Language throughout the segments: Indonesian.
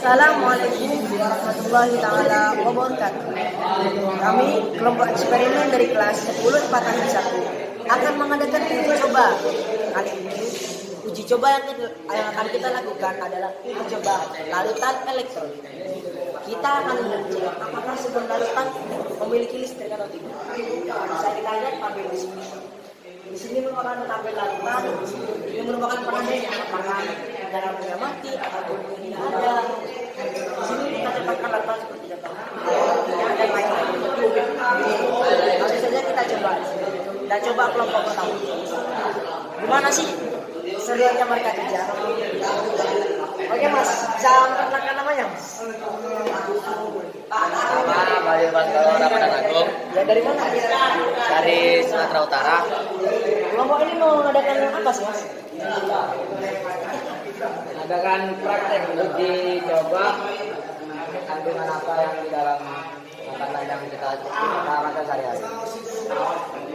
Assalamualaikum warahmatullahi taala wabarakatuh. Kami kelompok eksperimen dari kelas 10 IPA 1 akan mengadakan uji coba. Kali ini uji coba yang akan kita lakukan adalah uji coba larutan elektron. Kita akan mengecek apakah sebuah larutan memiliki listrik atau tidak. Bisa kita lihat tabel di sini. Di sini merupakan tabel larutan. Ini merupakan penandanya apakah dalamnya mati ataupun tidak ada. Di sini kita tempatkan larutan seperti contoh. Ada mainan. Langsung saja kita coba. Kita coba kelompok pertama. Gimana sih seruannya mereka kerja? Oke Mas, bisa memperkenalkan namanya Mas? Nama Bayu Baskoro Ramadan Agung. Ya dari mana? Dari Sumatera Utara. Kelompok ini mau mengadakan apa sih Mas? Mengadakan praktek uji coba kandungan apa yang di dalam makanan yang kita makan sehari-hari.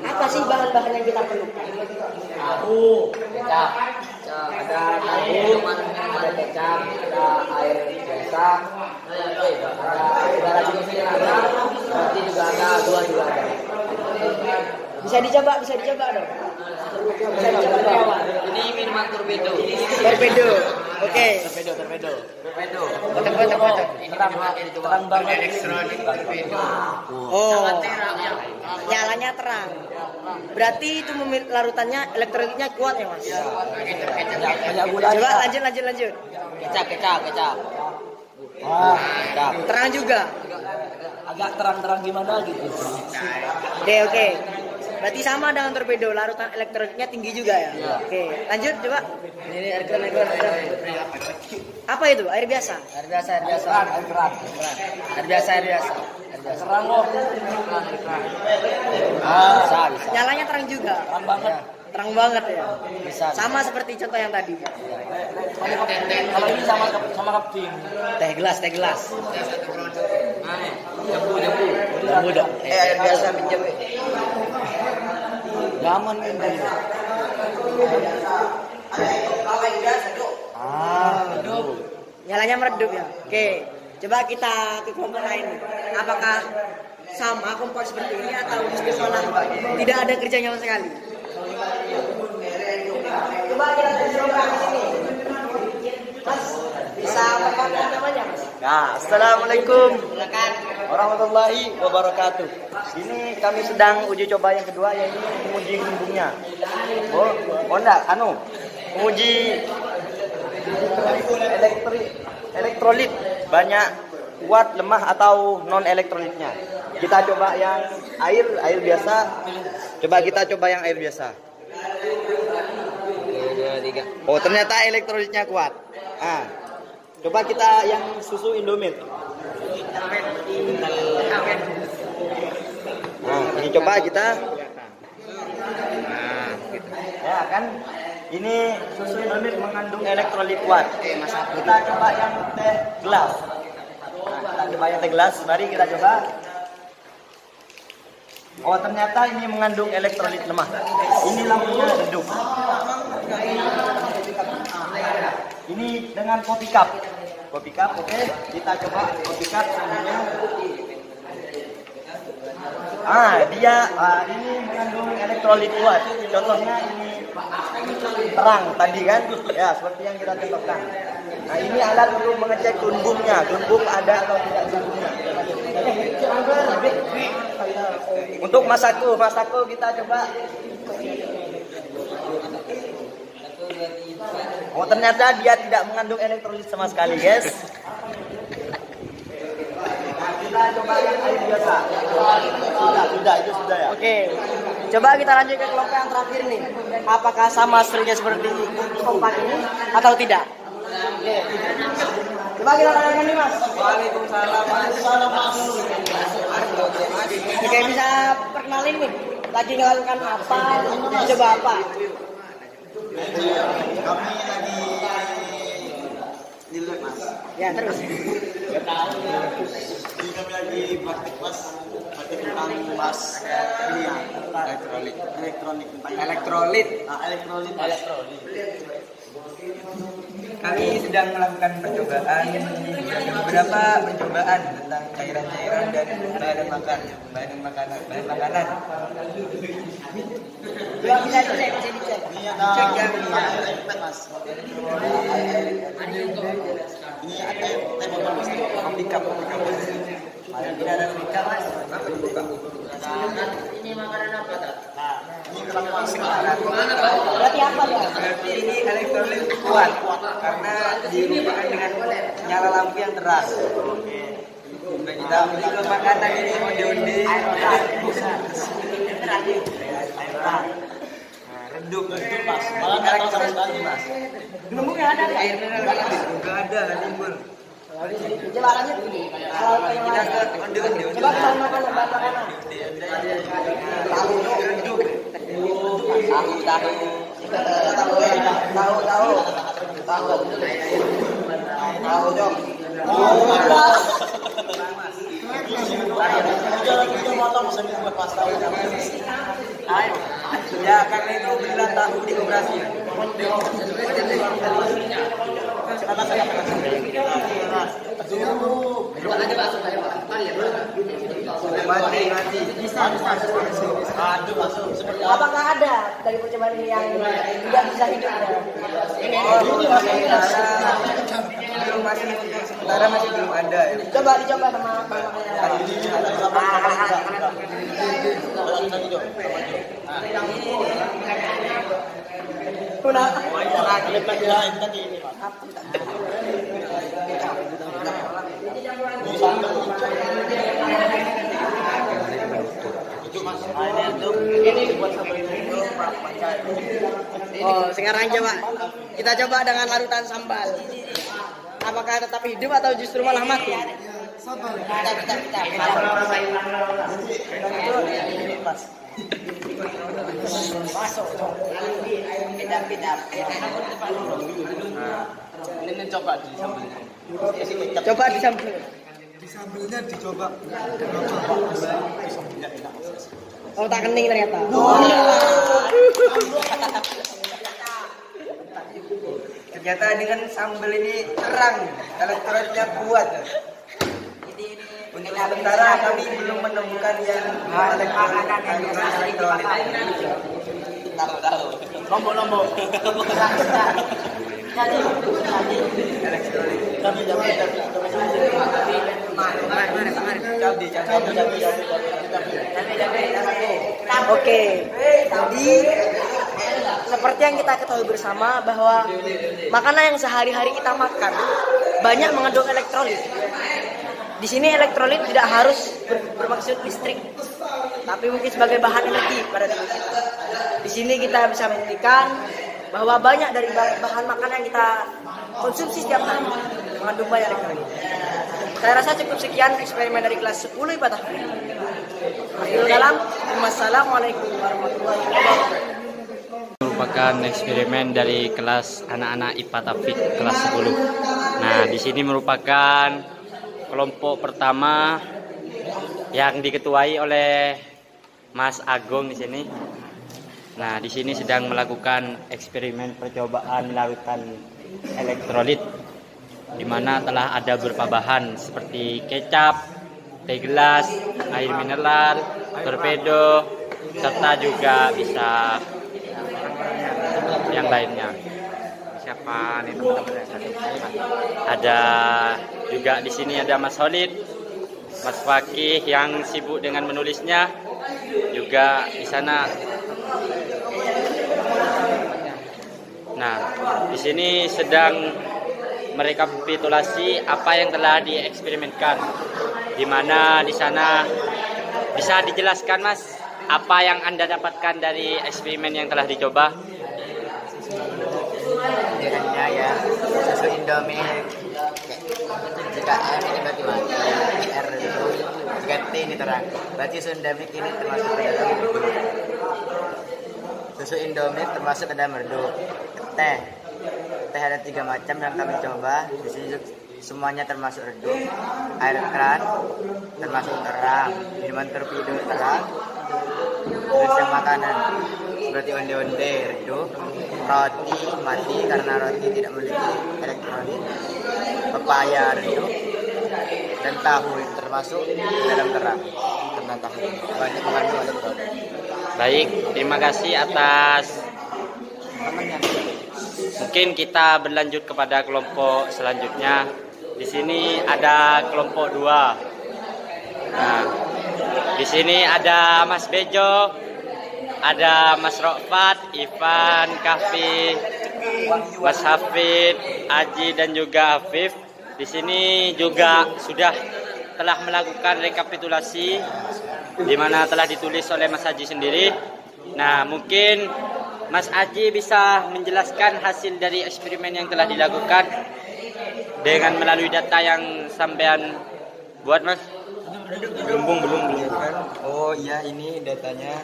Apa sih bahan-bahan yang kita perlukan? Tahu, kecap, ada tahu, ada kecap, ada air biasa, ada lagi di sini ada, nanti juga ada dua juga ada. Bisa dicoba dong. Bisa dicoba dari awal. Ini minuman torpedo. Torpedo. Oke. Torpedo. Ini Terang banget. Oh. Nyalanya terang. Berarti itu larutannya elektroniknya kuat ya Mas? banyak gula. Coba lanjut. Kecap. Wah, terang juga. Agak terang-terang gimana gitu. Oke. Berarti sama dengan torpedo, larutan elektroniknya tinggi juga ya? Oke, lanjut coba. Ini air keran. Apa itu? Air biasa? Air keran. Air biasa. Terang kok. Bisa. Nyalanya terang juga. Terang banget ya. Bisa. Sama seperti contoh yang tadi. Kalau ini sama kapting. Teh gelas. Jambu dong. Air biasa pinjam. Gaman ini. Nyalanya meredup ya. Oke, coba kita ke kelompok lain. Apakah sama kelompok seperti ini atau di sekolah tidak ada kerjanya sama sekali? Coba kita coba di sini. Mas, bisa memperkenalkan namanya Mas? Ya, Assalamualaikum Silakan. warahmatullahi wabarakatuh. Ini kami sedang uji coba yang kedua, yaitu menguji gelembungnya. Enggak, menguji elektrolit banyak, kuat, lemah atau non elektrolitnya. Kita coba yang air biasa. Coba kita coba yang air biasa. 1, 2, 3. Oh, ternyata elektrolitnya kuat. Coba kita yang susu Indomilk. Ini coba kita. Ya kan, ini susu Indomilk mengandung elektrolit kuat. Kita coba yang teh gelas. Kita coba yang teh gelas. Mari kita coba. Oh, ternyata ini mengandung elektrolit lemah. Ini lampunya redup. Ini dengan kopi cup, oke. Kita coba kopi cup selanjutnya. Ini mengandung elektrolit kuat. Contohnya ini terang tadi kan, ya seperti yang kita contohkan. Nah, ini alat untuk mengecek gelembungnya, gelembung ada atau tidak gelembungnya. Untuk masako kita coba. Oh, ternyata dia tidak mengandung elektrolit sama sekali, guys. Kita coba yang air biasa. Sudah ya. Oke. Coba kita lanjut ke kelompok yang terakhir nih. Apakah sama serunya seperti kelompok ini atau tidak? Oke. Coba kita tanyakan nih Mas. Waalaikumsalam. Oke, bisa perkenalin nih. Lagi melakukan apa? Coba apa? Kami lagi di lab, Mas. Ya, terus. Kami lagi praktik tentang bahas ini ya, elektrolit tentang elektrolit. Kami sedang melakukan percobaan, beberapa percobaan tentang cairan-cairan dan bahan makanan. Bisa dicek. Cek yang mas. Ini ada komplika. Ini ada komplika mas. Ini makanan apa tak? Nah, ini kelakuan sekarang. Berarti apa ya? Berarti ini elektrolit kuat karena dirupakan dengan nyala lampu yang terang. Oke. Kita ambil ke makanan ini onde-onde. Redup mas. Malah nggak tahu sama sekali mas. Nemu nggak ada ya? Air mineral nggak ada, nggak timbul. Coba lanjut. Kalau Kita ke onde-onde. coba bahan makanan. Redup. Tahu dong. Ya karena itu belilah tahu di koperasi. Mati. Apakah ada dari percobaan ini yang tidak bisa hidup? Belum masih sementara masih belum ada. Coba dicoba sama Bang Oh, sekarang coba kita coba dengan larutan sambal. Apakah tetap hidup atau justru malah mati? Sabar. Kita. Masuk. Ini coba disambel. Coba disambel. Disambelnya dicoba. Oh, tak kening ternyata. Ternyata dengan sambal ini terang, elektrolitnya kuat. Untuk sementara kami belum menemukan yang elektrolit. Tahu. Lombok. Oke, jadi seperti yang kita ketahui bersama bahwa makanan yang sehari-hari kita makan banyak mengandung elektrolit. Di sini elektrolit tidak harus bermaksud listrik, tapi mungkin sebagai bahan energi pada tubuh kita. Di sini kita bisa membuktikan bahwa banyak dari bahan makanan yang kita konsumsi setiap hari mengandung banyak elektrolit. Saya rasa cukup sekian eksperimen dari kelas 10 IPA Tahfidz. Akhirul kalam, wassalamualaikum warahmatullahi wabarakatuh. Merupakan eksperimen dari kelas anak-anak IPA Tahfidz kelas 10. Nah, di sini merupakan kelompok pertama yang diketuai oleh Mas Agung di sini. Nah, di sini sedang melakukan eksperimen percobaan larutan elektrolit, di mana telah ada beberapa bahan seperti kecap, teh gelas, air mineral, torpedo, serta juga bisa yang lainnya. Siapa nih teman-teman? Ada juga di sini ada Mas Holid, Mas Fakih yang sibuk dengan menulisnya. Juga di sana. Nah, di sini sedang merekapitulasi apa yang telah dieksperimenkan. Di mana di sana bisa dijelaskan, Mas, apa yang Anda dapatkan dari eksperimen yang telah dicoba? Jadinya ya susu Indomie jika M ini berarti mati, R itu jika T ini terang, berarti susu Indomie ini termasuk ke dalam redup. Susu Indomie termasuk ke dalam redup. Teh ada 3 macam yang kami coba. Di sini semuanya termasuk redup. Air keran termasuk terang, minuman torpedo terang. Terus yang makanan seperti onde-onde redup, roti mati karena roti tidak memiliki elektrolit, pepaya redup, dan tahu termasuk dalam terang karena tahu banyak mengandung elektrolit. Baik, terima kasih atas. Mungkin kita berlanjut kepada kelompok selanjutnya. Di sini ada kelompok 2. Nah, di sini ada Mas Bejo, ada Mas Rokfat, Ivan, Kahfi, Mas Hafid, Aji, dan juga Afif. Di sini juga sudah telah melakukan rekapitulasi, di mana telah ditulis oleh Mas Aji sendiri. Nah, mungkin Mas Aji bisa menjelaskan hasil dari eksperimen yang telah dilakukan dengan melalui data yang sampean buat, Mas. Belum. Oh iya, ini datanya.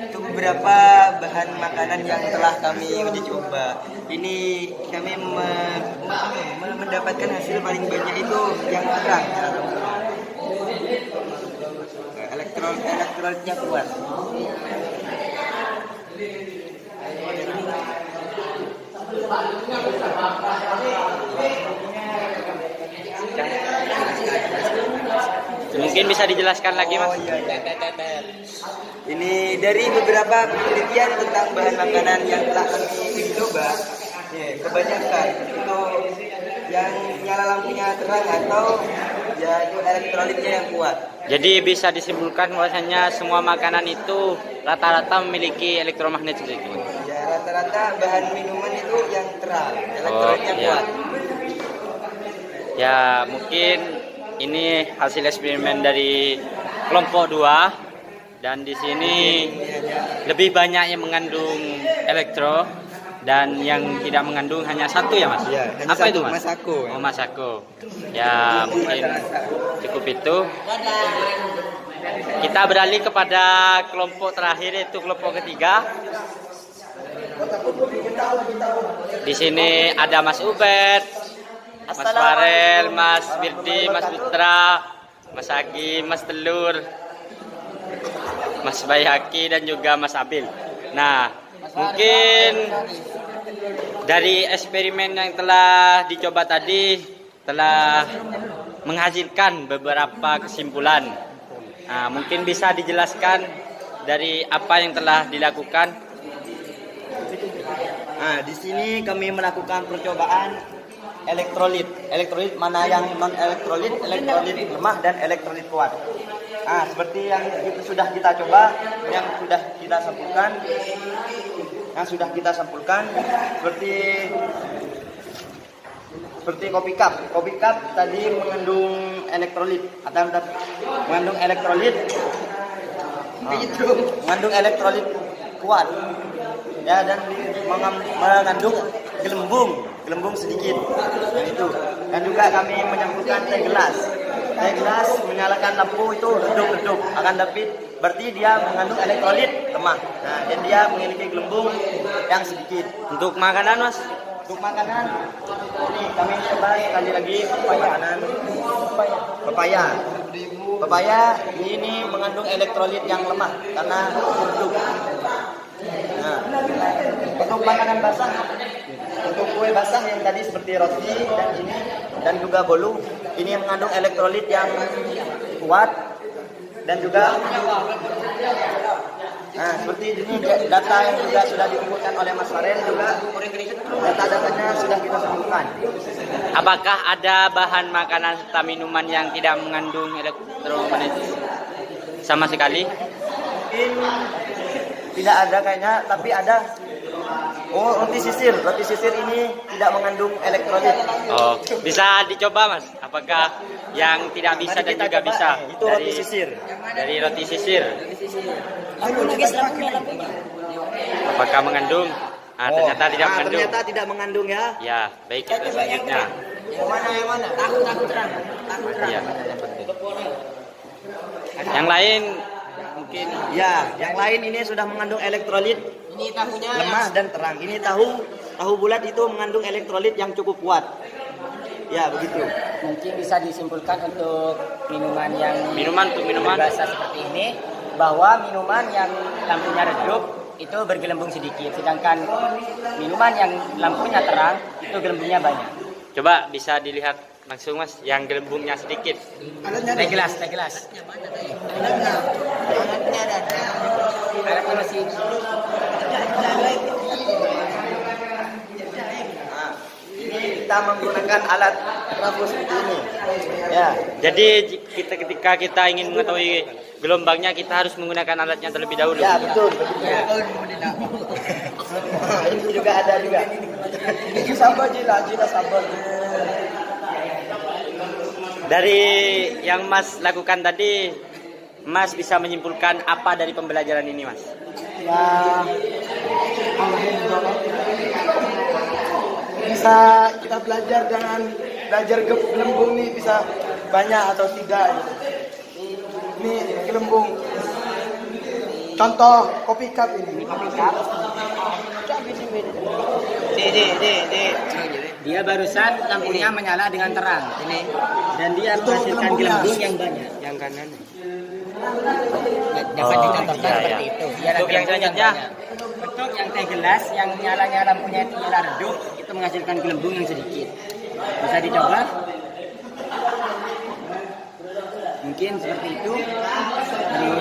Itu beberapa bahan makanan yang telah kami uji coba. Ini kami mendapatkan hasil paling banyak itu yang terang. Elektrolitnya kuat. Mungkin bisa dijelaskan lagi, Mas. Oh iya. Ini dari beberapa penelitian tentang bahan makanan yang telah kami uji coba, kebanyakan itu yang nyala lampunya terang atau ya itu elektrolitnya yang kuat. Jadi bisa disimpulkan bahwasanya semua makanan itu rata-rata memiliki elektromagnet sedikit. Ya rata-rata bahan minuman itu yang terang, elektrolitnya kuat. Ya, mungkin ini hasil eksperimen dari kelompok 2, dan di sini lebih banyak yang mengandung elektro dan yang tidak mengandung hanya satu ya, Mas? Ya, apa itu, Mas? Masako. Oh, Masako. Ya, mungkin cukup itu. Kita beralih kepada kelompok terakhir, yaitu kelompok ketiga. Di sini ada Mas Ubed, Mas Farel, Mas Birdi, Mas Putra, Mas Agi, Mas Telur, Mas Bayhaki, dan juga Mas Abil. Nah, mungkin dari eksperimen yang telah dicoba tadi telah menghasilkan beberapa kesimpulan. Nah, mungkin bisa dijelaskan dari apa yang telah dilakukan. Nah, di sini kami melakukan percobaan elektrolit. Elektrolit mana yang non elektrolit, elektrolit lemah dan elektrolit kuat. Nah, seperti yang sudah kita coba, yang sudah kita sampulkan, seperti kopi cup. Kopi cup tadi mengandung elektrolit, mengandung elektrolit kuat. Ya, dan mengandung gelembung sedikit. Nah, itu. Dan juga kami menyampulkan teh gelas. Teh gelas menyalakan lampu itu redup, akan tapi berarti dia mengandung elektrolit lemah. Nah, dan dia memiliki gelembung yang sedikit. Untuk makanan, Mas? Untuk makanan, ini kami coba sekali lagi pepaya ini mengandung elektrolit yang lemah karena redup. Nah, untuk makanan basah, untuk kue basah yang tadi seperti roti dan juga bolu, ini mengandung elektrolit yang kuat dan juga seperti ini data yang juga sudah dikumpulkan oleh Mas Farel, juga data-datanya sudah kita sebutkan. Apakah ada bahan makanan serta minuman yang tidak mengandung elektromagnet sama sekali? Mungkin tidak ada kayaknya, tapi ada. Oh, roti sisir ini tidak mengandung elektrolit. Oh, bisa dicoba, Mas. Apakah yang tidak bisa dan juga bisa? Itu roti sisir. Dari roti sisir. Apakah mengandung? Ternyata tidak mengandung. Ternyata tidak mengandung ya. Ya, baik, kita selanjutnya. Yang mana? Tahu terang. Iya. Yang lain mungkin ya, yang lain ini sudah mengandung elektrolit. Ini tahunya lemah dan terang. Ini tahu bulat itu mengandung elektrolit yang cukup kuat. Ya, begitu. mungkin bisa disimpulkan untuk minuman yang minuman basah seperti ini, bahwa minuman yang lampunya redup itu bergelembung sedikit, sedangkan minuman yang lampunya terang itu gelembungnya banyak. Coba bisa dilihat langsung Mas, yang gelembungnya sedikit. Teh gelas. Alatnya masih. Kita menggunakan alat trafo seperti ini. Ya. Jadi ketika kita ingin mengetahui gelombangnya, kita harus menggunakan alatnya terlebih dahulu. Ya, betul. Ya. Ini juga ada juga. Ini sabar jila sabar. Dari yang Mas lakukan tadi, Mas bisa menyimpulkan apa dari pembelajaran ini, Mas? Ya, bisa kita belajar dengan belajar gelembung nih bisa banyak atau tidak gitu. Ini gelembung. Contoh kopi cup ini. Kopi cup. Dia barusan lampunya menyala dengan terang. Ini. Dan dia menghasilkan gelembung yang banyak. Yang kanan. Dapat dicontohkan seperti itu. Untuk yang selanjutnya, untuk yang teh gelas yang nyalanya lampunya itu nyala redup, itu menghasilkan gelembung yang sedikit. Bisa dicoba? Mungkin seperti itu dari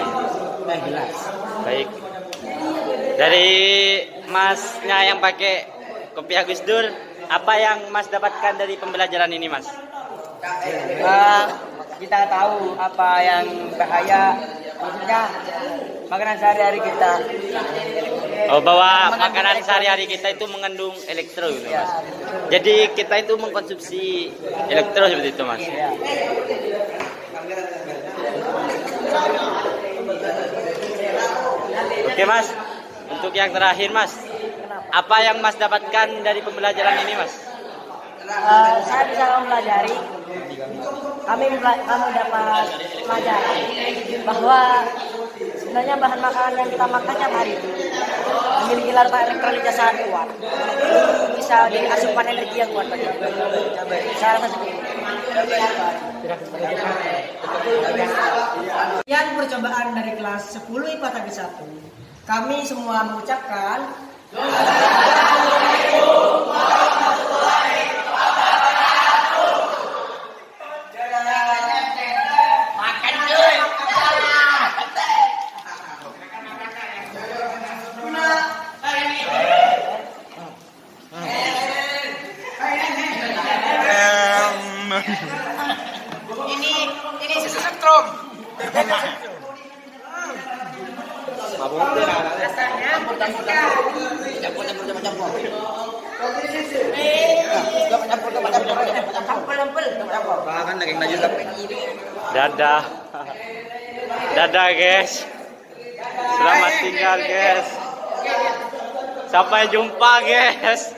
teh gelas. baik. Dari Masnya yang pakai kopi Agus Dur, apa yang Mas dapatkan dari pembelajaran ini, Mas? Kita tahu apa yang bahaya, maksudnya makanan sehari-hari kita. Oh, bahwa makanan sehari-hari kita itu mengandung elektro gitu, Mas. Jadi kita itu mengkonsumsi elektro seperti itu, Mas. Oke, Mas. Untuk yang terakhir, Mas. Apa yang Mas dapatkan dari pembelajaran ini, Mas? Saya bisa mempelajari, kami dapat pelajaran bahwa sebenarnya bahan makanan yang kita makan tiap hari itu memiliki larutan elektrolit yang sangat kuat. Bisa jadi asupan energi yang kuat bagi kita. Saya rasa seperti itu. Sekian percobaan dari kelas 10 IPA Tabik 1. Kami semua mengucapkan ini susu setrum. Dadah. Dadah, guys. Selamat tinggal, guys. Sampai jumpa, guys.